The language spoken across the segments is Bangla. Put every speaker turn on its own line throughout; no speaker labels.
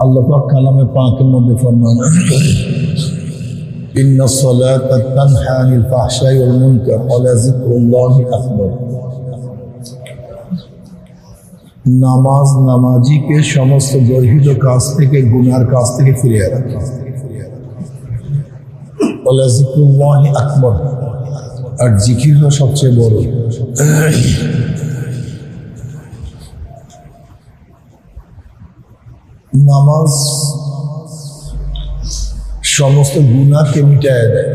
আল্লাহ পাক কালামে পাকের মধ্যে ফরমান, ইন্নাস সালাতা তানহা আনিল ফাহশাই ওয়াল মুনকার ওয়া লাযিকরুল্লাহি আকবার। নামাজ নামাজিকে সমস্ত গর্হিত কাজ থেকে, গুনার কাজ থেকে ফিরিয়ে রাখে। ওয়া লাযিকরুল্লাহি আকবার, আর জিকির হলো সবচেয়ে বড়। নামাজ সমস্ত গুনাহকে মিটায় দেয়।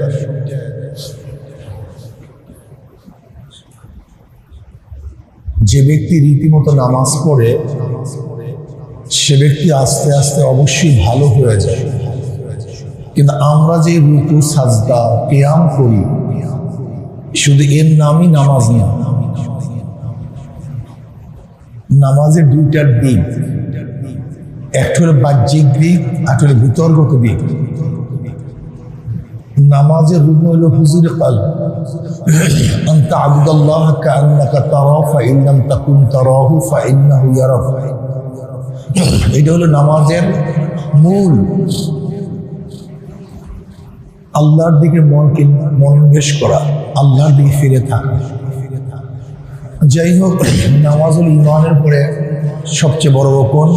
যে ব্যক্তি রীতিমতো নামাজ পড়ে সে ব্যক্তি আস্তে আস্তে অবশ্যই ভালো হয়ে যায়। কিন্তু আমরা যে রুকু সাজদা কিয়াম করি, শুধু এর নামই নামাজ না। নামাজের দুইটা দিক, একটা হলো বাহ্যিক দিক, একটা হলো ভিতরগত দিক। নামাজের রুকু হলো হুজুরে কালব, আনতা আবুদাল্লাহ কাআন্নাকা তারাহু ফাইন লাম তাকুন তারাহু ফাইন্নাহু ইয়ারাক। এটা হলো নামাজের মূল। আল্লাহর দিকে মনকে মনোনিবেশ করা, আল্লাহর দিকে ফিরে থাকা। যাই হোক, নামাজুল ঈমানের পরে সবচেয়ে বড় রকম।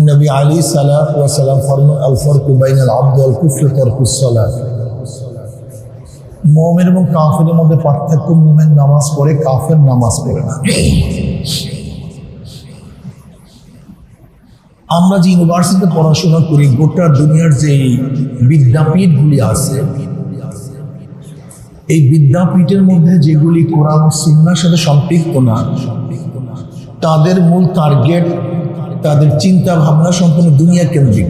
নবী আলী সাল্লাল্লাহু আলাইহি ওয়াসাল্লাম ফরমান, আল ফারকু বাইনাল আবদি ওয়াল কুফরি তারকুস সালাত। মুমিন এবং কাফিরের মধ্যে পার্থক্য, মুমিন নামাজ পড়ে, কাফের নামাজ পড়ে না। আমরা যে ইউনিভার্সিটিতে পড়াশোনা করি, গোটা দুনিয়ার যে বিদ্যাপীঠগুলি আছে, এই বিদ্যাপীঠের মধ্যে যেগুলি কোরআন ও সুন্নাহর সাথে সম্পৃক্ত না, তাদের মূল টার্গেট, তাদের চিন্তা ভাবনা সম্পূর্ণ দুনিয়া কেন্দ্রিক।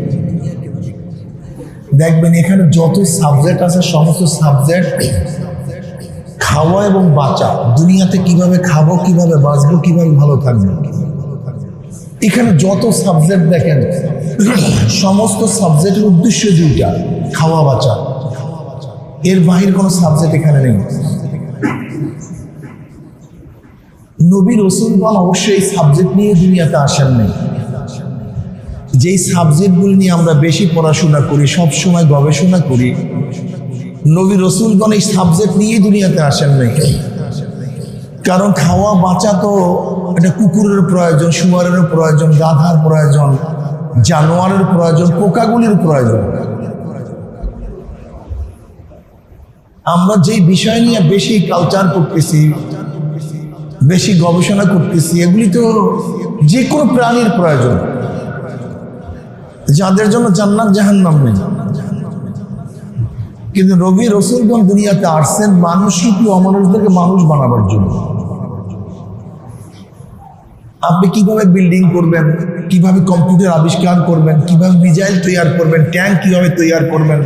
দেখবেন এখানে যত সাবজেক্ট আছে, সমস্ত সাবজেক্ট খাওয়া এবং বাঁচা, দুনিয়াতে কিভাবে খাবো, কিভাবে বাঁচবো, কিভাবে ভালো থাকবো। এখানে যত সাবজেক্ট দেখেন, সমস্ত সাবজেক্টের উদ্দেশ্য দুইটা, খাওয়া বাঁচা। এর বাহির কোনো সাবজেক্ট এখানে নেই। নবী রাসূলগণ অবশ্যই এই সাবজেক্ট নিয়ে দুনিয়াতে আসেন নাই। যেই সাবজেক্টগুলি নিয়ে আমরা বেশি পড়াশোনা করি, সবসময় গবেষণা করি, নবী রাসূলগণ এই সাবজেক্ট নিয়ে দুনিয়াতে আসেন নাই। কারণ খাওয়া বাঁচা তো এটা কুকুরের প্রয়োজন, শুয়ারের প্রয়োজন, গাধার প্রয়োজন, জানোয়ারের প্রয়োজন, পোকাগুলির প্রয়োজন। আমরা যেই বিষয় নিয়ে বেশি কালচার করতেছি, বেশি গবেষণা করতেছি, এগুলি তো যে কোনো প্রাণীর প্রয়োজন, যাদের জন্য জান্নাত জাহান্নাম নেই। কিন্তু নবী রাসূলগণ দুনিয়াতে আসছেন মানুষরূপী অমানুষদেরকে মানুষ বানাবার জন্য। আপনি কিভাবে বিল্ডিং করবেন, কিভাবে কম্পিউটার আবিষ্কার করবেন, কিভাবে মিসাইল তৈরি করবেন, ট্যাঙ্ক কিভাবে তৈরি করবেন,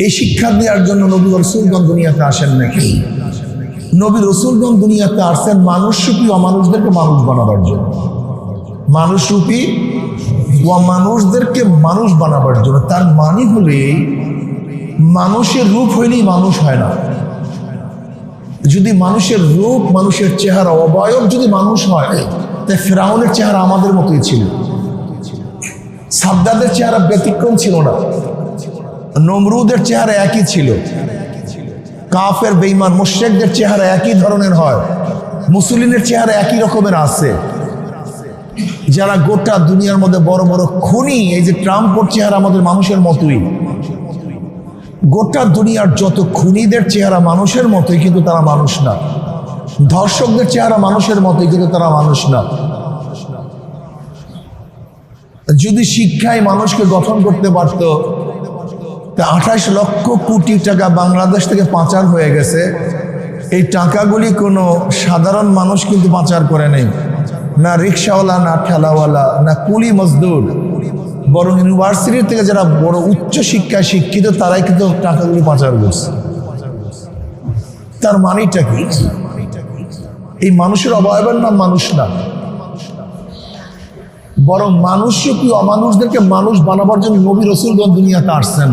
এই শিক্ষা দেওয়ার জন্য নবী রাসূলগণ দুনিয়াতে আসেন নাকি? নবী রাসূলগণ দুনিয়াতে আসছেন মানুষরূপী অমানুষদেরকে মানুষ বানাবার জন্য। মানুষরূপী অমানুষদেরকে মানুষ বানাবার জন্য। তার মানে হলে মানুষের রূপ হইলেই মানুষ হয় না। যদি মানুষের রূপ, মানুষের চেহারা, অবয়ব যদি মানুষ হয়, তাই ফিরআউনের চেহারা আমাদের মতোই ছিল। সাদ্দাদের চেহারা ব্যতিক্রম ছিল না, নমরুদের চেহারা একই ছিল। কাফের বেঈমান মুশরিকদের চেহারা একই ধরনের হয়, মুসলিমের চেহারা একই রকমের আছে। যারা গোটা দুনিয়ার মধ্যে বড় বড় খুনি, এই যে ট্রাম্পের চেহারা আমাদের মানুষের মতোই। গোটা দুনিয়ার যত খুনিদের চেহারা মানুষের মতোই, কিন্তু তারা মানুষ না। ধর্ষকদের চেহারা মানুষের মতোই, কিন্তু তারা মানুষ না। যদি শিক্ষায় মানুষকে গঠন করতে পারত, তা 28 লক্ষ কোটি টাকা বাংলাদেশ থেকে পাচার হয়ে গেছে। এই টাকাগুলি কোনো সাধারণ মানুষ কিন্তু পাচার করে নেই, না রিক্সাওয়ালা, না ঠেলাওয়ালা, না কুলি মজদুর, বরং ইউনিভার্সিটি থেকে যারা বড় উচ্চ শিক্ষায় শিক্ষিত তারাই কিন্তু টাকাগুলি পাচার করছে। তার মানেটা কি? এই মানুষের অবয়বের নাম মানুষ না, বরং মানুষরূপী অমানুষদেরকে মানুষ বানাবার জন্য নবী রাসূলগণ দুনিয়াতে আসছেন।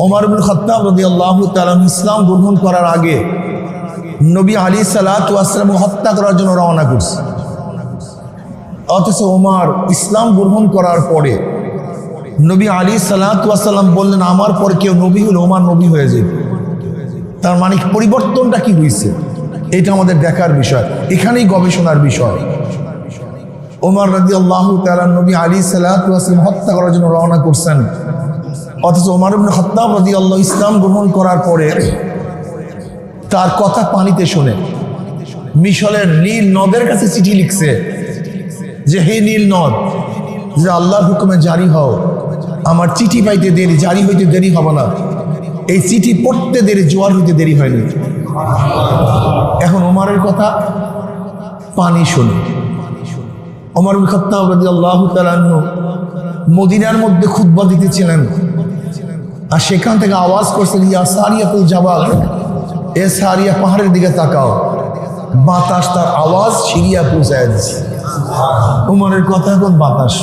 ওমর ইবনে খাত্তাব রাদিয়াল্লাহু তাআলা ইসলাম গ্রহণ করার আগে নবী আলী সাল্লাল্লাহু আলাইহি ওয়াসাল্লাম হত্যা করার জন্য রওনা করছে। অথচ ওমর ইসলাম গ্রহণ করার পরে নবী আলাইহিস সালাতু ওয়াস সালাম বললেন, আমার পর কেউ নবী হলে ওমর নবী হয়ে যাবে। তার মানে পরিবর্তনটা কি হয়েছে, এটা আমাদের দেখার বিষয়, এখানেই গবেষণার বিষয়। ওমর রাদিয়াল্লাহু তাআলা নবী আলাইহিস সালাতু ওয়াস সালাম হত্যা করার জন্য রওনা করছেন, অথচ ওমর ইবনে খাত্তাব রাদিয়াল্লাহু ইসলাম গ্রহণ করার পরে তার কথা পানিতে শুনে মিশরের নীল নদের কাছে চিঠি লিখছে যে, হে নীল নদ, যে আল্লাহর হুকুমে জারি হও, আমার চিঠি পাইতে দেরি, জারি হইতে দেরি হবে না। এই চিঠি পড়তে দেরি, জোয়ার হইতে দেরি হয়নি। এখন ওমরের কথা পানি শুনে ওমর ইবনে খাত্তাব রাদিয়াল্লাহু তাআলা আনহু মদিনার মধ্যে খুতবা দিতেছিলেন, আর সেখান থেকে আওয়াজ করছেন, ইয়া সারিয়াতুল জাবাল, এ সারিয়া পাহাড়ের দিকে তাকাও। বাতাস তার আওয়াজ সিরিয়া পৌঁছায় দিচ্ছে। ওমরের কথা এখন বাতাস,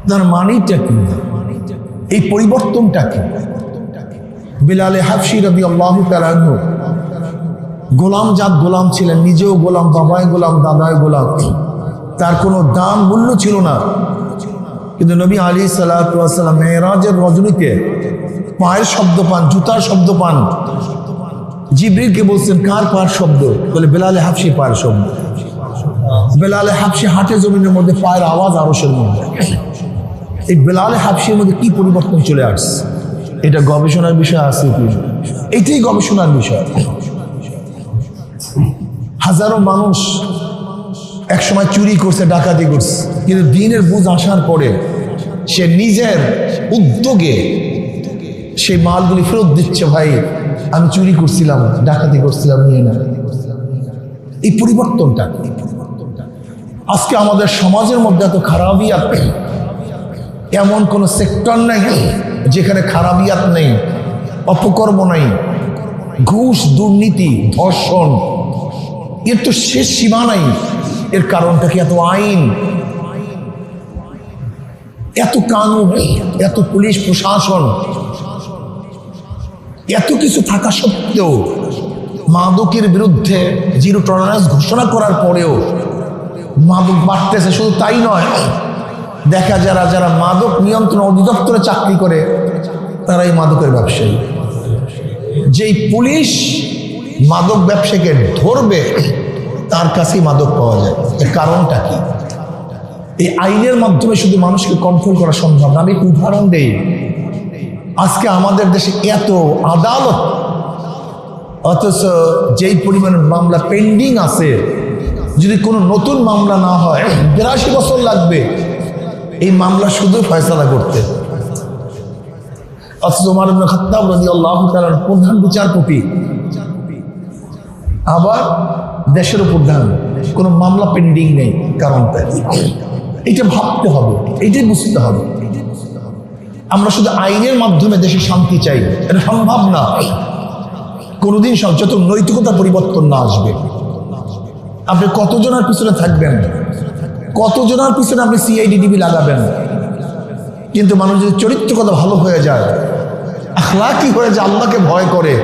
তার মানেটা কি, এই পরিবর্তনটা কি? বিলালে হাবশী রাদিয়াল্লাহু তাআলা আনহু গোলাম জাত গোলাম ছিলেন, নিজেও গোলাম, বাবায় গোলাম, দাদায় গোলাম, তার কোনো দাম মূল্য ছিল না। কিন্তু নবী আলাইহিস সালাতু ওয়াস সালাম মেরাজের রজনীতে পায়ের শব্দ পান, জুতার শব্দ পান। জিবরিলকে বলছেন, কার পায়ের শব্দ? বলে বেলালে হাবশী পায়ের শব্দ। বেলালে হাবশী হাঁটে জমিনের মধ্যে, পায়ের আওয়াজ আরশের মধ্যে। এই বেলালে হাবশীর মধ্যে কি পরিবর্তন চলে আসছে, এটা গবেষণার বিষয় আছে কি? এটাই গবেষণার বিষয়। হাজারো মানুষ একসময় চুরি করছে, ডাকাতি করছে, কিন্তু দিনের বুঝ আসার পরে সে নিজের উদ্যোগে সেই মালগুলি ফেরত দিচ্ছে। ভাই, আমি চুরি করছিলাম, ডাকাতি করছিলাম, নিয়ে না। এই পরিবর্তনটা আজকে আমাদের সমাজের মধ্যে এত খারাপিয়াত, এমন কোন সেক্টর নেই যেখানে খারাপিয়াত নেই, অপকর্ম নেই, ঘুষ, দুর্নীতি, ধর্ষণ, এর তো শেষ সীমা নাই। এর কারণটা কি? এত আইন, এত কানুন, এত পুলিশ প্রশাসন, এত কিছু থাকা সত্ত্বেও মাদকের বিরুদ্ধে জিরো টলারেন্স ঘোষণা করার পরেও মাদক বাড়তেছে। শুধু তাই নয়, দেখা যারা মাদক নিয়ন্ত্রণ অধিদপ্তরে চাকরি করে তারাই মাদকের ব্যবসায়ী। যেই পুলিশ মাদক ব্যবসায়ীকে ধরবে তার কাছেই মাদক পাওয়া যায়। এর কারণটা কি? এই আইনের মাধ্যমে শুধু মানুষকে কন্ট্রোল করা সম্ভব না। আমি একটু উদাহরণ দেই। আজকে আমাদের দেশে এত আদালত, অথচ যেই পরিমাণ মামলা পেন্ডিং আছে, যদি কোনো নতুন মামলা না হয় 82 বছর লাগবে এই মামলা শুধু ফয়সালা করতে। অথচ ওমর ইবনে খাত্তাব রাদিয়াল্লাহু তাআলা প্রধান বিচারপতি, আবার দেশের প্রধান, কোনো মামলা পেন্ডিং নেই। কারণটা এটা ভাবতে হবে, এইটাই বুঝতে হবে। আমরা শুধু আইনের মাধ্যমে দেশে শান্তি চাই, এটা সম্ভব না। কোনোদিন যত নৈতিকতা পরিবর্তন না আসবে, আপনি কতজনের পিছনে থাকবেন, কতজনের পিছনে আপনি সিআইডিটিভি লাগাবেন, কিন্তু মানুষ যদি চরিত্রগত ভালো হয়ে যায়, আখলাকি হয়ে যায়, আল্লাহকে ভয় করে,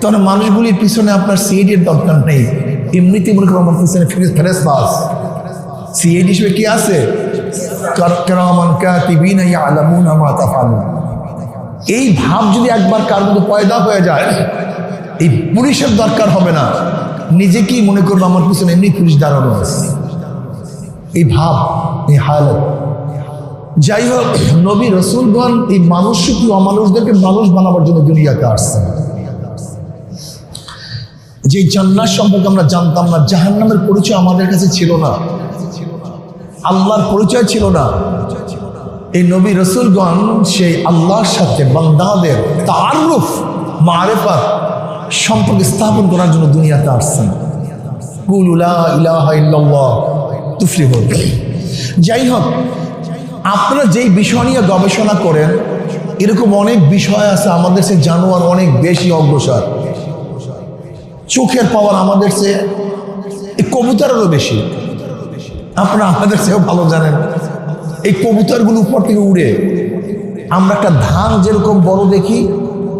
তাহলে মানুষগুলির পিছনে আপনার সিআইডির দরকার নেই। এমনিতেই মনে করেন আমার পিছনে ফেরেশতা আছে। সিআইডি হিসেবে কি আছে? কিরামান কাতিবিনা ইয়ালামুনা মা তাফআলুন। এই ভাব যদি একবার কার মধ্যে পয়দা হয়ে যায়, এই পুলিশের দরকার হবে না। নিজেকেই মনে করবো আমার পিছনে এমনি পুলিশ দাঁড়ানো আছে। এই ভাব, এই হালত। যাই হোক, নবী রাসূলগণ এই মানুষকে, অমানুষদেরকে মানুষ বানাবার জন্য দুনিয়াতে আসছেন। যে জান্নাত সম্পর্কে আমরা জানতাম না, জাহান্নামের পরিচয় আমাদের কাছে ছিল না, আল্লাহর পরিচয় ছিল না, এই নবী রাসূলগণ সেই আল্লাহর সাথে বান্দাদের তাআরুফ, মারিফাত সম্পর্ক স্থাপন করার জন্য দুনিয়াতে আসছেন। কুলু লা ইলাহা ইল্লাল্লাহ তুফলিহুন। যাই হোক, আপনারা যেই বিষয় নিয়ে গবেষণা করেন, এরকম অনেক বিষয় আছে আমাদের সে জানোয়ার অনেক বেশি অগ্রসর। চোখের পাওয়ার আমাদের চেয়ে এই কবুতরেরও বেশি। আপনারা আমাদের চেয়েও ভালো জানেন, এই কবুতরগুলো উপর থেকে উড়ে। আমরা একটা ধান যেরকম বড় দেখি,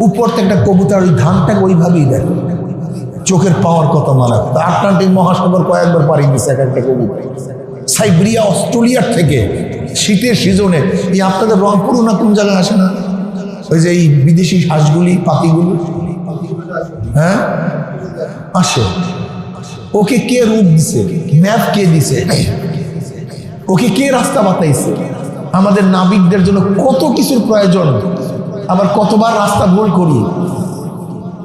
উপর থেকে একটা কবুতর ওই ধানটাকে ওইভাবেই দেখে। চোখের পাওয়ার কত মারা, আটলান্টিক মহাসাগর কয়েকবার পাড়ি দিচ্ছে এক একটা কবুতর। সাইবেরিয়া অস্ট্রেলিয়ার থেকে শীতের সিজনে এই আপনাদের রংপুর না কোন জায়গায় আসে না ওই যে এই বিদেশি হাঁসগুলি পাখিগুলি, হ্যাঁ আসে। ওকে কে রূপ দিছে, ম্যাপ কে দিছে, ওকে কে রাস্তা বাতাইছে? আমাদের নাবিকদের জন্য কত কিছুর প্রয়োজন, আবার কতবার রাস্তা ভুল করি,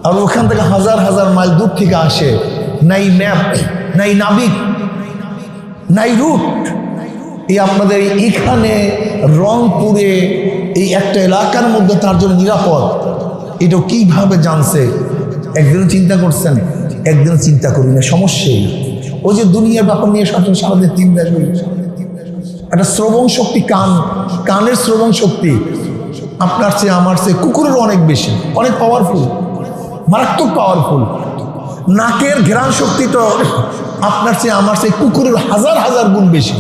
আর ওখান থেকে হাজার হাজার মাইল দূর থেকে আসে, নাই ম্যাপ, নাই নাবিক, নাই রুট। এই আপনাদের এখানে রংপুরে এই একটা এলাকার মধ্যে তার জন্য নিরাপদ, এটা কিভাবে জানছে? একদিনও চিন্তা করছেন? একদিনও চিন্তা করি না। সমস্যাই ওই যে দুনিয়ার ব্যাপার নিয়ে সারাদিন চিন্তা করি। একটা শ্রবণ শক্তি, কানের শ্রবণ শক্তি আপনার চেয়ে আমার চেয়ে কুকুরের অনেক বেশি, অনেক পাওয়ারফুল, মারাত্মক পাওয়ারফুল। নাকের ঘ্রাণ শক্তি তো আপনার চেয়ে আমার চেয়ে কুকুরের হাজার হাজার গুণ বেশি।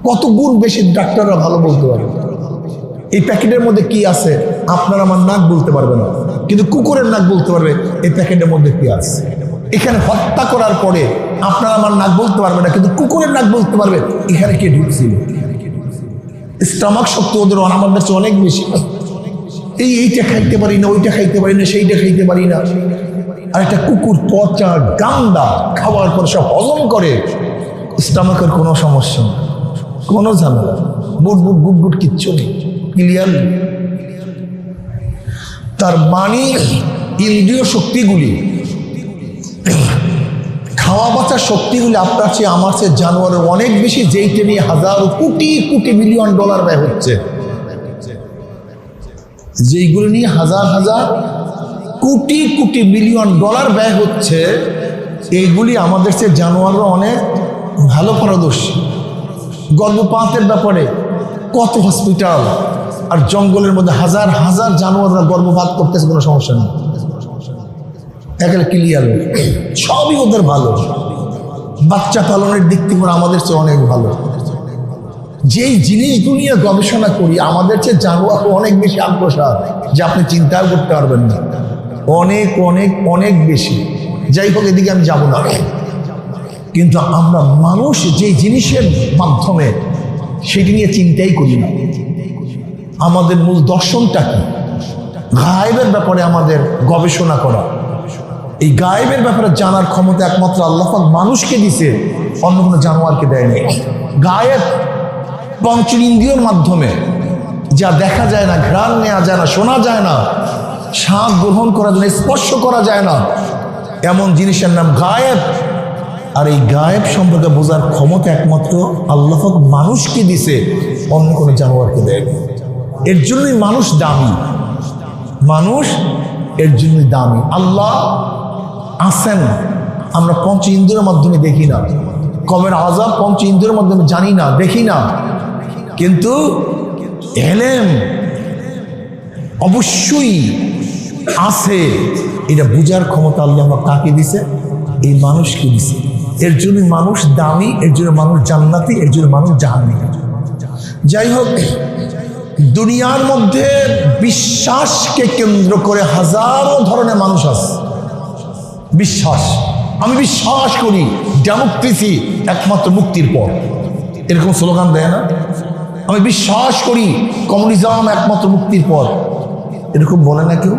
কত গুণ বেশি ডাক্তাররা ভালো বলতে পারবে। এই প্যাকেটের মধ্যে কি আছে আপনার আমার নাক বলতে পারবে না, কিন্তু কুকুরের নাক বলতে পারবে এই প্যাকেটের মধ্যে কি আছে। এখানে হত্যা করার পরে আপনার আমার নাক বলতে পারবে না, কিন্তু কুকুরের নাক বলতে পারবে এখানে কে ঢুকছিল। স্টমাক শক্তি ওদের আমাদের চেয়ে অনেক বেশি। এইটা খাইতে পারি না, ওইটা খাইতে পারি না, সেইটা খাইতে পারি না। আর একটা কুকুর পচা গান্দা খাওয়ার পর সব হজম করে, স্টমাকের কোনো সমস্যা নেই, কোনো ঝামেলা, বুট বুট বুট বুট কিচ্ছু নেই, ক্লিয়ার। তার মানে ইন্দ্রিয় শক্তিগুলি, খাওয়া বাঁচার শক্তিগুলি আপনার চেয়ে আমার চেয়ে জানোয়ারের অনেক বেশি, যেইটা নিয়ে হাজার কোটি কোটি মিলিয়ন ডলার ব্যয় হচ্ছে, যেইগুলো নিয়ে হাজার হাজার কোটি কোটি মিলিয়ন ডলার ব্যয় হচ্ছে, এইগুলি আমাদের চেয়ে জানোয়াররা অনেক ভালো পারদর্শী। গর্ভপাতের ব্যাপারে কত হসপিটাল, আর জঙ্গলের মধ্যে হাজার হাজার জানোয়াররা গর্ভপাত করতেছে, কোনো সমস্যা নেই, একেবারে ক্লিয়ার। সবই ওদের ভালো, বাচ্চা পালনের দিক থেকে আমাদের চেয়ে অনেক ভালো। যেই জিনিসগুলো নিয়ে গবেষণা করি আমাদের চেয়ে জানোয়ার অনেক বেশি আগ্রসর, যে আপনি চিন্তাও করতে পারবেন না, অনেক অনেক অনেক বেশি। যাই হোক, এদিকে আমি যাব না। কিন্তু আমরা মানুষ যেই জিনিসের মাধ্যমে সেটি নিয়ে চিন্তাই করি না। আমাদের মূল দর্শনটা কি? গায়েবের ব্যাপারে আমাদের গবেষণা করা। এই গায়েবের ব্যাপারে জানার ক্ষমতা একমাত্র আল্লাহ পাক মানুষকে দিছে, অন্য কোনো জানোয়ারকে দেয়নি। গায়েব পঞ্চেন্দ্রিয়র মাধ্যমে যা দেখা যায় না, ঘ্রাণ নেওয়া যায় না, শোনা যায় না, স্বাদ গ্রহণ করা যায় না, স্পর্শ করা যায় না, এমন জিনিসের নাম গায়েব। আর এই গায়েব সম্পর্কে বোঝার ক্ষমতা একমাত্র আল্লাহ পাক মানুষকে দিছে, অন্য কোনো জানোয়ারকে দেয়নি। এর জন্যই মানুষ দামি, মানুষ এর জন্যই দামি। আল্লাহ আছেন, আমরা পঞ্চ ইন্দ্রিয়ের মাধ্যমে দেখি না, কবের আযাব পঞ্চ ইন্দ্রিয়ের মাধ্যমে জানি না, দেখি না, কিন্তু এলেম অবশ্যই আছে। এটা বুঝার ক্ষমতা আল্লাহ কাকে দিছে? এই মানুষকে দিছে। এর জন্য মানুষ দামি, এর জন্য মানুষ জান্নাতি, এর জন্য মানুষ জাহান্নামী। যাই হোক, দুনিয়ার মধ্যে বিশ্বাসকে কেন্দ্র করে হাজারো ধরনের মানুষ আছে। বিশ্বাস, আমি বিশ্বাস করি ডেমোক্রেসি একমাত্র মুক্তির পথ, এরকম স্লোগান দেয় না? আমি বিশ্বাস করি কমিউনিজম একমাত্র মুক্তির পথ, এরকম বলে না কেউ?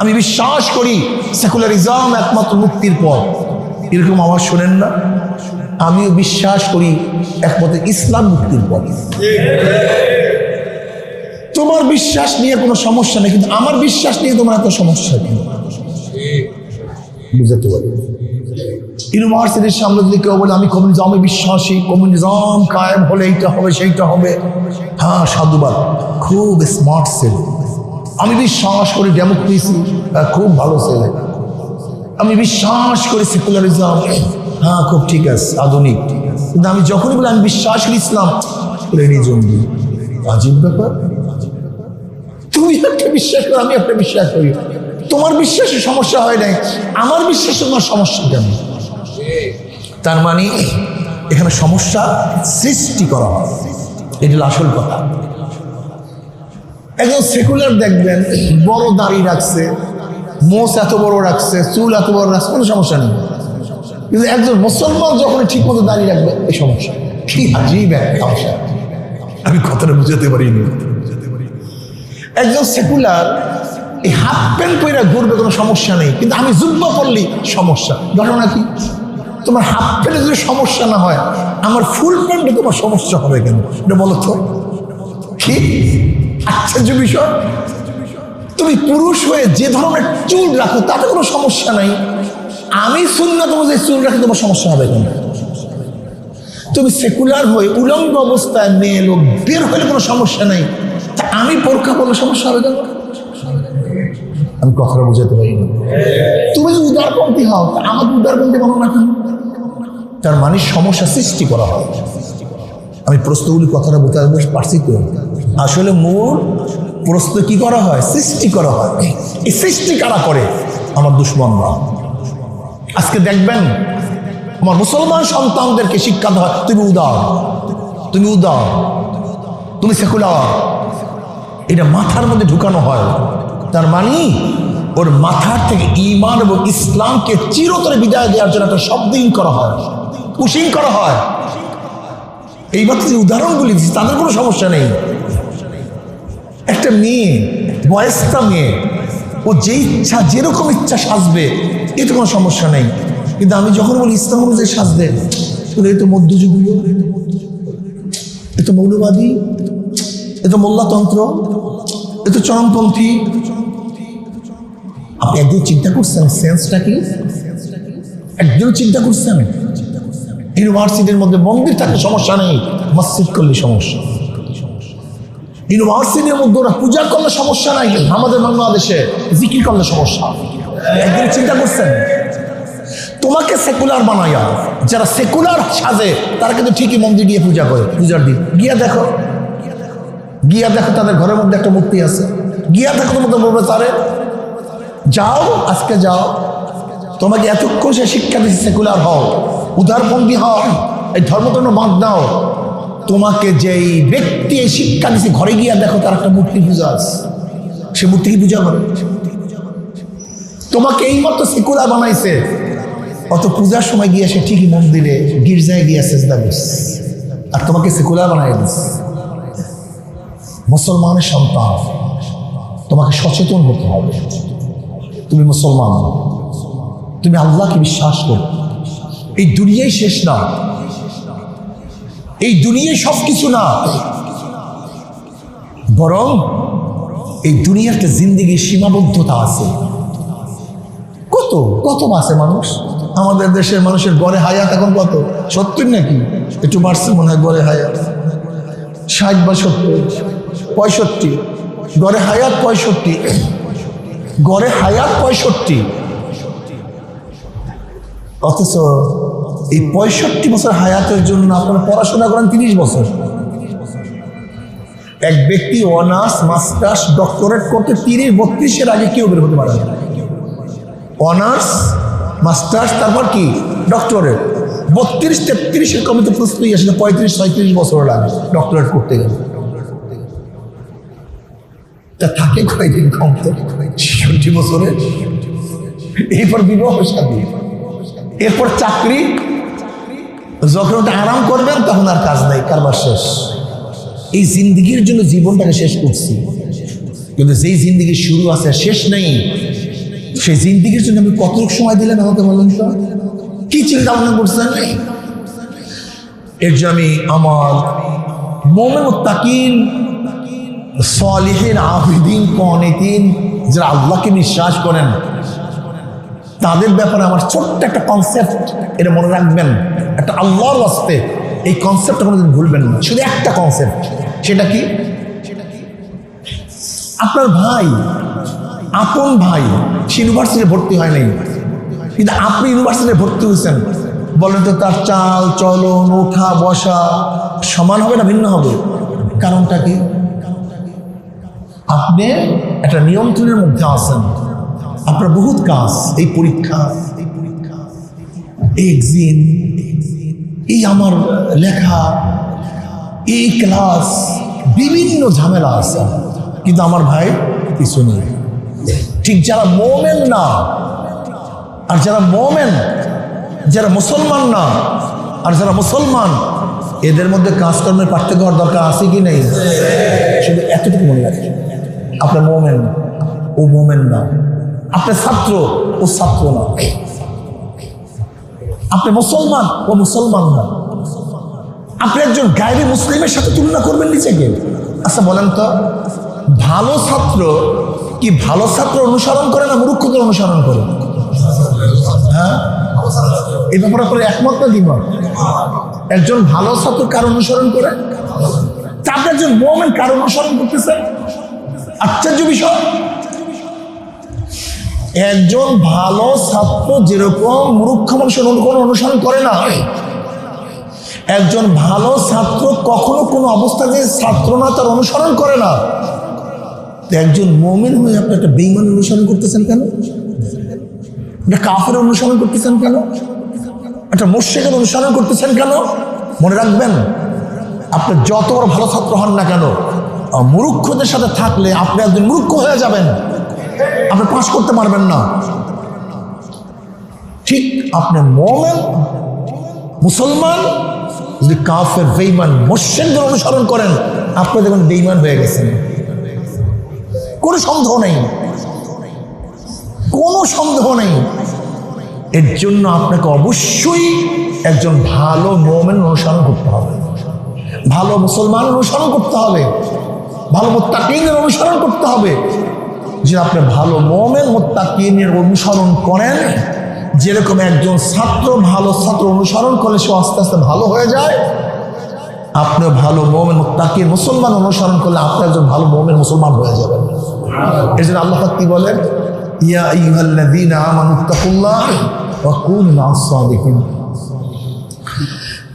আমি বিশ্বাস করি সেকুলারিজম একমাত্র মুক্তির পথ, এরকম আওয়াজ শোনেন না? আমিও বিশ্বাস করি একমাত্র ইসলাম মুক্তির পথ। তোমার বিশ্বাস নিয়ে কোনো সমস্যা নেই, কিন্তু আমার বিশ্বাস নিয়ে তোমার এত সমস্যা কেন? বুঝতে পারি। ইউনিভার্সিটির সামনে যদি কেউ বলে আমি কমিউনিজমে বিশ্বাসী, কমিউনিজম কায়েম হলে এইটা হবে সেইটা হবে, হ্যাঁ সাধুবাদ, খুব স্মার্ট ছেলে। আমি বিশ্বাস করি ডেমোক্রেসি, খুব ভালো ছেলে। আমি বিশ্বাস করি সেকুলারিজম, হ্যাঁ খুব ঠিক আছে, আধুনিক। কিন্তু আমি যখনই বলি আমি বিশ্বাস করি ইসলাম, আজীব ব্যাপার। তুমি একটা বিশ্বাস করো, আমি একটা বিশ্বাস করি, তোমার বিশ্বাসের সমস্যা হয় নাই, আমার বিশ্বাসে তোমার সমস্যা কেন? তার মানে এখানে সমস্যা সৃষ্টি করা হয়, এটি আসল কথা। একজন সেকুলার দেখবেন বড় দাড়ি রাখছে, মোষ এত বড় রাখছে, চুল এত বড় রাখছে, কোনো সমস্যা নেই, কিন্তু একজন মুসলমান যখন ঠিক মতো দাঁড়িয়ে রাখবে এই সমস্যা। কি আজীব এক সমস্যা, আমি কথাটা বুঝাতে পারিনি। একজন সেকুলার এই হাফ প্যান্ট পরে ঘুরবে, কোনো সমস্যা নেই, কিন্তু আমি জুব্বা পরলি সমস্যা। ঘটনা কি? তোমার হাফ প্যান্টে যদি সমস্যা না হয়, আমার ফুল প্যান্টে তোমার সমস্যা হবে কেন? এটা বলো তো, কি আশ্চর্য বিষয়। তুমি পুরুষ হয়ে যে ধরনের চুল রাখো তাতে কোনো সমস্যা নাই, আমি সুন্নাত অনুযায়ী চুল রাখি, তোমার সমস্যা হবে কেন? তুমি সেকুলার হয়ে উলঙ্গ অবস্থায় মেয়ে লোক বের হলে কোনো সমস্যা নাই, তা আমি বোরকা পরলে সমস্যা হবে কেন? আমি কথাটা বুঝাতে পারি না। তুমি যদি উদারপন্থী হও, আমাকে উদারপন্থী বলো না কেন? তার মানে সমস্যা সৃষ্টি করা হয়। আমি প্রশ্নগুলি কথাটা বুঝতে পারছি তো। আসলে মূল প্রশ্ন কি করা হয়? সৃষ্টি করা হয়। এই সৃষ্টি কারা করে? আমার দুশ্মনরা। আজকে দেখবেন আমার মুসলমান সন্তানদেরকে শিক্ষা দেওয়া হয়, তুমি উদার, তুমি উদার, তুমি সেকুলার, এটা মাথার মধ্যে ঢুকানো হয়। তার মানে ওর মাথার থেকে ঈমান এবং ইসলামকে চিরতরে বিদায় দেওয়ার জন্য একটা শব্দিং করা হয়, পুশিং করা হয়। এইবার যে উদাহরণগুলি দিচ্ছি তাদের কোনো সমস্যা নেই। একটা মেয়ে, বয়স্কা মেয়ে, ও যে ইচ্ছা যেরকম ইচ্ছা সাজবে, এতে কোনো সমস্যা নেই। কিন্তু আমি যখন বলি ইসলাম অনুযায়ী সাজবে, এ তো মধ্যযুগীয়, এ তো মৌলবাদী, এ তো মোল্লাতন্ত্র, এ তো চরমপন্থী। আপনি একদিন চিন্তা করছেন সেন্সটা কি? একদিন চিন্তা করছেন? ইউনিভার্সিটির মধ্যে মন্দির থাকলে সমস্যা নেই, মসজিদ করলে সমস্যা। ইউনিভার্সিটির মধ্যে ওরা পূজা করলে সমস্যা নাই, আমাদের বাংলাদেশে জিকির করলে সমস্যা। একদিন চিন্তা করছেন? তোমাকে সেকুলার বানাইয়া যারা সেকুলার সাজে তারা কিন্তু ঠিকই মন্দির গিয়ে পূজা করে। পূজার দিন গিয়া দেখো, গিয়া দেখো তাদের ঘরের মধ্যে একটা মূর্তি আছে, গিয়া দেখো তোমাদের বলবে তারে যাও, আজকে যাও, তোমাকে এতক্ষণ সে শিক্ষা দিচ্ছে সেকুলার হও, উদারপন্থী হও, এই ধর্মতন্ত্র বাদ দাও। তোমাকে যেই ব্যক্তি এই শিক্ষা দিচ্ছে ঘরে গিয়া দেখো তার একটা মূর্তি পূজা আছে, সে মূর্তিকে পূজা করে। তোমাকে এই মতো সেকুলার বানাইছে, অত পূজার সময় গিয়ে সে ঠিকই মন্দিরে গির্জায় গিয়ে সেজদা করছে, আর তোমাকে সেকুলার বানাই দিচ্ছে। মুসলমানের সন্তান, তোমাকে সচেতন হতে হবে। তুমি মুসলমান, তুমি আল্লাহকে বিশ্বাস করো। এই দুনিয়াই শেষ না, এই দুনিয়ায় সব কিছু না, বরং এই দুনিয়ার একটা জিন্দেগির সীমাবদ্ধতা আছে। কত কত বাঁচে মানুষ? আমাদের দেশের মানুষের গড়ে হায়াত এখন কত? 70 নাকি একটু বাড়ছে মনে হয়। গড়ে হায়াত 60 বা 70, 65, গড়ে হায়াত 65, গড়ে হায়াত 65। অথচ এই 65 বছর হায়াতের জন্য আপনারা পড়াশোনা করেন 30 বছর। এক ব্যক্তি অনার্স, মাস্টার্স, ডক্টরেট করতে 30-32-এর আগে কেউ বের হতে পারে না। অনার্স, মাস্টার্স, তারপর কি ডক্টরেট, 32-33-এর কমে তো প্রস্তুতি আসলে 35-36 বছর লাগে ডক্টরেট করতে গেলে। তা থাকে কয়েকদিন কম তো 60 বছরে। এরপর বিবাহ শাদী, এরপর চাকরি, যখন ওটা আরাম করবেন তখন আর কাজ নাই, কারবার শেষ। এই জিন্দিগির জন্য জীবনটাকে শেষ করছি, কিন্তু যেই জিন্দিগির শুরু আছে শেষ নেই, সেই জিন্দিগির জন্য আমি কতটুকু সময় দিলেন আমাকে বলেন তো? কি চিন্তা ভাবনা করছেন? এর যে আমি আমার মুমিন মুত্তাকিন, সালিহিন, আবিদিন, কানিতিন, যারা আল্লাহকে বিশ্বাস করেন, তাদের ব্যাপারে আমার ছোট্ট একটা কনসেপ্ট, এটা মনে রাখবেন। একটা আল্লাহর ওয়াস্তে এই কনসেপ্টটা কোনোদিন ভুলবেন না। শুধু একটা কনসেপ্ট, সেটা কি? আপনার ভাই, আপন ভাই, সে ইউনিভার্সিটিতে ভর্তি হয় নাই, কিন্তু আপনি ইউনিভার্সিটিতে ভর্তি হয়েছেন। বলেন তো তার চাল চলন, ওঠা বসা সমান হবে না ভিন্ন হবে? কারণটা কি? আপনি একটা নিয়ন্ত্রণের মধ্যে আছেন। আপনার বহুত কাজ, এই পরীক্ষা, এই এক্সাম, এই আমার লেখা, এই ক্লাস, বিভিন্ন ঝামেলা আছে, কিন্তু আমার ভাই কিছু নেই। ঠিক যারা মোমেন না, আর যারা মোমেন যারা মুসলমান না আর যারা মুসলমান, এদের মধ্যে কাজকর্মের পার্থক্য হওয়ার দরকার আছে কি নেই? শুধু এতটুকু মনে রাখে, আপনার মোমেন ও মোমেন না, আপনার ছাত্র ও ছাত্র না, আপনি মুসলমান ও মুসলমান না। আপনি একজন গায়রি মুসলিমের সাথে তুলনা করবেন নিজেকে? আচ্ছা বলেন তো, ভালো ছাত্র কি ভালো ছাত্র অনুসরণ করে না মূর্খদের অনুসরণ করে? হ্যাঁ, এই ব্যাপারে করে একমত না দ্বিমত? একজন ভালো ছাত্র কার অনুসরণ করে? আপনি একজন মুমিন কার অনুসরণ করতেছেন? আশ্চর্য বিষয়। একজন ভালো ছাত্র যেরকম মূর্খ মানুষের কোনো অনুসরণ করে না, একজন ভালো ছাত্র কখনো কোনো অবস্থাতে ছাত্র না তার অনুসরণ করে না। একজন মুমিন হয়ে আপনি একটা বেঈমান অনুসরণ করতেছেন কেন? একটা কাফের অনুসরণ করতেছেন কেন? একটা মুশরিকের অনুসরণ করতেছেন কেন? মনে রাখবেন, আপনি যত বড় ভালো ছাত্র হন না কেন, মূর্খদের সাথে থাকলে আপনি একজন মূর্খ হয়ে যাবেন, আপনি পাস করতে পারবেন না। ঠিক আপনি মুমিন মুসলমান যদি কাফের বেঈমান মুশরিকদের অনুসরণ করেন, আপনি দেখবেন বেঈমান হয়ে গেছেন, কোনো সন্দেহ নেই, কোনো সন্দেহ নেই। এর জন্য আপনাকে অবশ্যই একজন ভালো মুমিন অনুসরণ করতে হবে, ভালো মুসলমান অনুসরণ করতে হবে, ভালো মুত্তাকিনের অনুসরণ করতে হবে। যে আপনি ভালো মুমিন মুত্তাকিনের অনুসরণ করেন, যেরকম একজন ছাত্র ভালো ছাত্র অনুসরণ করলে সে আস্তে আস্তে ভালো হয়ে যায়, আপনি ভালো মুমিন মুত্তাকিন মুসলমান অনুসরণ করলে আপনি একজন ভালো মুমিন মুসলমান হয়ে যাবেন। এই জন্য আল্লাহ পাক কি বলেন, ইয়া আইয়ুহাল্লাযীনা আমানুত্তাকুল্লাহ ওয়া কুনু মা'আস সাদিকিন।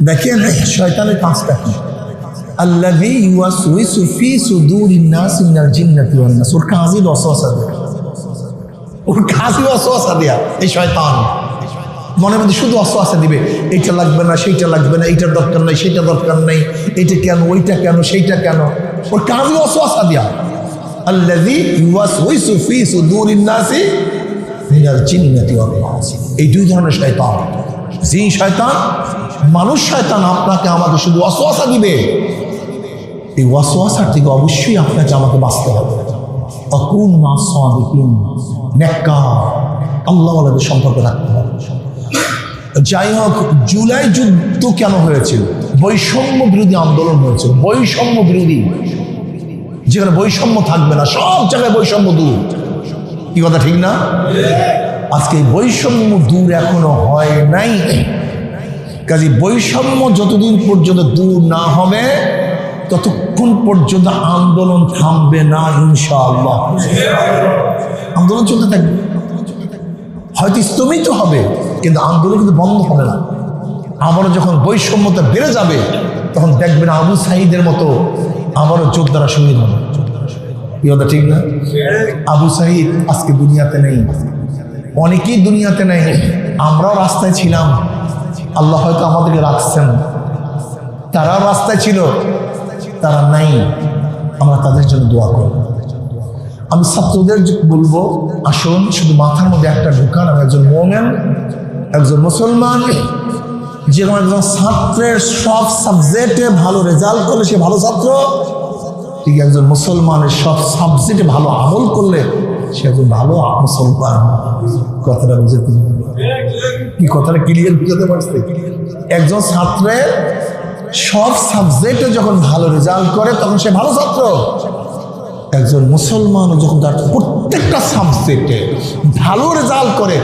দেখেন শয়তানের কাজটা কি? আল্লাযী ইউওয়াসওয়িসু ফী সুদুরিন নাসি মিনাল জিন্নাতি ওয়ান নাস। ওর কাজই ওয়াসওয়াসা দেয়া, ওর কাজই ওয়াসওয়াসা দেয়া। এই শয়তান মনের মধ্যে শুধু ওয়াসওয়াসা দিবে, এইটা লাগবে না, সেইটা লাগবে না, এইটার দরকার নাই, সেইটা দরকার নাই, এইটা কেন, ওইটা কেন, সেইটা কেন। ওর কাজই ওয়াসওয়াসা দেয়া। আল্লাযী ইউওয়াসওয়িসু ফী সুদুরিন নাসি মিনাল জিন্নাতি ওয়ান নাস। এই দুই ধরনের শয়তান। জিন শয়তান, মানুষ শয়তান আপনাকে আমাকে শুধু ওয়াসওয়াসা দিবে। এই ওয়াসওয়াসার থেকে অবশ্যই আপনাকে আমাকে বাঁচতে হবে। আকুন মা'আস সাদিকিন, নেককার আল্লাহওয়ালাদের সম্পর্ক রাখতে হবে। যাই হোক, জুলাই যুদ্ধ কেন হয়েছিল? বৈষম্য বিরোধী আন্দোলন হয়েছিল। বৈষম্য বিরোধী, যেখানে বৈষম্য থাকবে না, সব জায়গায় বৈষম্য দূর। কি কথা ঠিক না? আজকে এই বৈষম্য দূর এখনো হয় নাই। কাজে বৈষম্য যতদিন পর্যন্ত দূর না হবে ততক্ষণ পর্যন্ত আন্দোলন থামবে না ইনশাআল্লাহ। আন্দোলন চলতে থাকবে, হয়তো স্তমিত হবে কিন্তু আন্দোলন কিন্তু বন্ধ হবে না। আবারও যখন বৈষম্যতা বেড়ে যাবে তখন দেখবেন আবু সাঈদের মতো আবারও যোদ্ধারা শহীদ হবে। কি কথা ঠিক না? আবু সাঈদ আজকে দুনিয়াতে নেই, অনেকেই দুনিয়াতে নেই। আমরাও রাস্তায় ছিলাম, আল্লাহ হয়তো আমাদেরকে রাখছেন। তারাও রাস্তায় ছিল, তারা নাই, আমরা তাদের জন্য দোয়া করব। আমি ছাত্রদের বলবো, আসুন শুধু মাথার মধ্যে একটা ঢুকান, আমি একজন মুমিন, একজন মুসলমান। যেরকম একজন ছাত্রের সব সাবজেক্টে ভালো রেজাল্ট করলে সে ভালো ছাত্র, ঠিক একজন মুসলমানের সব সাবজেক্টে ভালো আমল করলে সে একজন ভালো মুসলমান। কথাটা বুঝতে, কি কথাটা ক্লিয়ার বুঝতে পারছে? একজন ছাত্রের সব সাবজেক্টে যখন ভালো রেজাল্ট করে তখন সে ভালো ছাত্র। একজন মুসলমানও যখন তার প্রত্যেকটা সাবজেক্টে ভালো রেজাল্ট করে,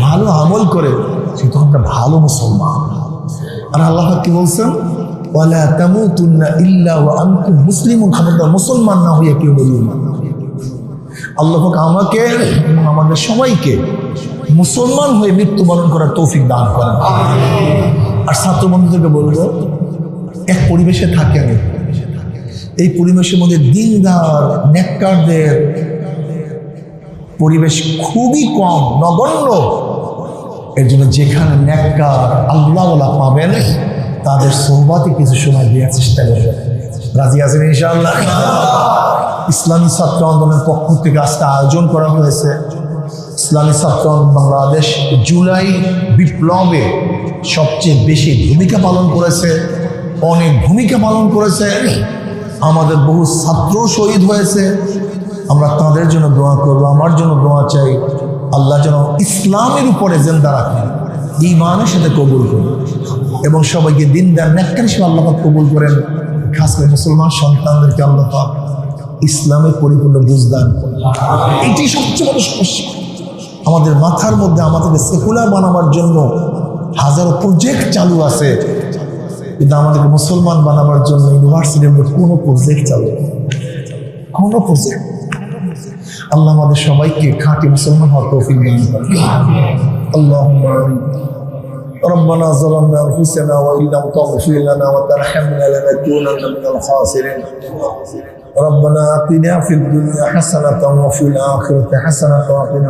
ভালো আমল করে, সে তখন একটা ভালো মুসলমান। আর আল্লাহ কি বলছেন, ওয়ালা তামুতুন্না ইল্লা ওয়া আনতুম মুসলিমুন। খবরদার মুসলমান না হইয়া কেউ মরিও না। আল্লাহ আমাকে এবং আমাদের সবাইকে মুসলমান হয়ে মৃত্যুবরণ করার তৌফিক দান করেন। আর ছাত্র বন্ধুদেরকে বলবো, এক পরিবেশে থাকেন, এই পরিবেশের মধ্যে দিনদার নেককারদের পরিবেশ খুবই কম, নগণ্য। এর জন্য যেখানে নেককার আল্লাহওয়ালা পাবেন তাদের সোহবতে কিছু সময় দেওয়ার চেষ্টা করবেন। রাজি আছেন ইনশাআল্লাহ? ইসলামী ছাত্র আন্দোলনের পক্ষ থেকে আজকে আয়োজন করা হয়েছে ইসলামী ছাত্র আন্দোলন বাংলাদেশ জুলাই বিপ্লবে সবচেয়ে বেশি ভূমিকা পালন করেছে, অনেক ভূমিকা পালন করেছে। আমাদের বহু ছাত্র শহীদ হয়েছে। আমরা তাদের জন্য দোয়া করবো, আমার জন্য দোয়া চাই। আল্লাহ যেন ইসলামের উপরে জিন্দা রাখেন, ঈমানের সাথে কবুল করেন এবং সবাইকে দিনদার নেককার হিসেবে আল্লাহ পাক কবুল করেন। খাস করে মুসলমান সন্তানদেরকে আল্লাহ পাক ইসলামের পরিপূর্ণ বুঝদান করেন। এটি সবচেয়ে বড় সমস্যা। আমাদের মাথার মধ্যে আমাদেরকে সেকুলার বানাবার জন্য হাজারো প্রজেক্ট চালু আছে, কিন্তু আমাদেরকে মুসলমান বানাবার জন্য ইউনিভার্সিটির মধ্যে কোনো প্রজেক্ট চালু নেই, কোনো প্রজেক্ট। আল্লাহ আমাদের সবাইকে খাঁটি মুসলমান হওয়ার তৌফিক দান করেন। اللهم آمين. ربنا ظلمنا أنفسنا وإن لم تغفر لنا وترحمنا لنكونن من الخاسرين. ربنا آتنا في الدنيا حسنة وفي الآخرة حسنة وقنا